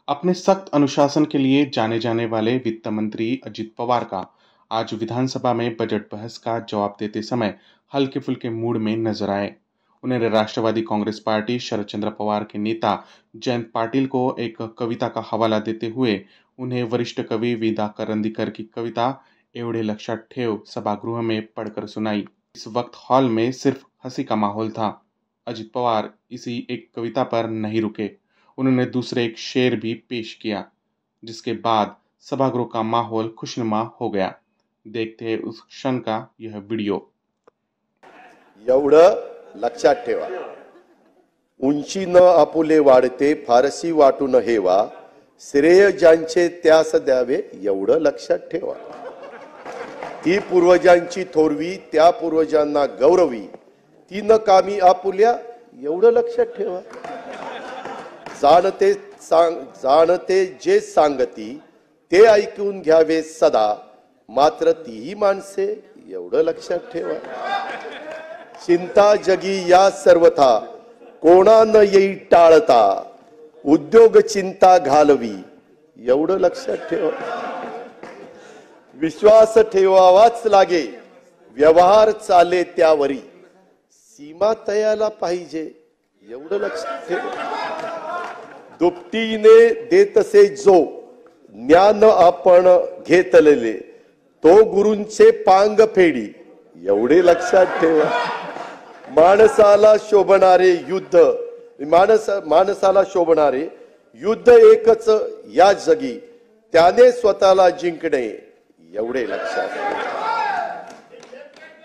अपने सख्त अनुशासन के लिए जाने जाने वाले वित्त मंत्री अजित पवार का आज विधानसभा में बजट बहस का जवाब देते समय हल्के फुल्के मूड में नजर आए। उन्होंने राष्ट्रवादी कांग्रेस पार्टी शरद चंद्र पवार के नेता जयंत पाटिल को एक कविता का हवाला देते हुए उन्हें वरिष्ठ कवि विदा करंदीकर की कविता एवढे लक्षात ठेव सभागृह में पढ़कर सुनाई। इस वक्त हॉल में सिर्फ हंसी का माहौल था। अजित पवार इसी एक कविता पर नहीं रुके, उन्होंने दूसरे एक शेर भी पेश किया, जिसके बाद सभागृह का माहौल खुशनुमा हो गया। देखते हैं उस क्षण का यह वीडियो। एवढं लक्षात ठेवा, उंची न आपुले वाढते फारसी वाटून हेवा, श्रेय ज्यांचे त्यास द्यावे एवढं लक्षात ठेवा। ती पूर्वजांची थोरवी त्या पूर्वजांना गौरवी, ती न कामी आपुल्या एवढं लक्षात ठेवा। जाणते जे सांगती ते ऐकून घ्यावे सदा, मात्र तीही माणसे एवढं लक्षात ठेवा। चिंता जगी या सर्वथा कोणा न येई टाळता, उद्योग चिंता घालवी एवढं लक्षात ठेवा। विश्वास ठेवावाच लागे व्यवहार चाले त्यावरी, सीमा तयाला पाहिजे एवढं लक्षात ठेवा। दुपटीने देतसे जो ज्ञान आपण घेतलेले, तो गुरूंचे पांग फेडी एवढे लक्षात ठेवा। माणसाला शोभणारे युद्ध एकच या जगी, त्याने स्वतःला जिंकणे एवढे लक्षात ठेवा।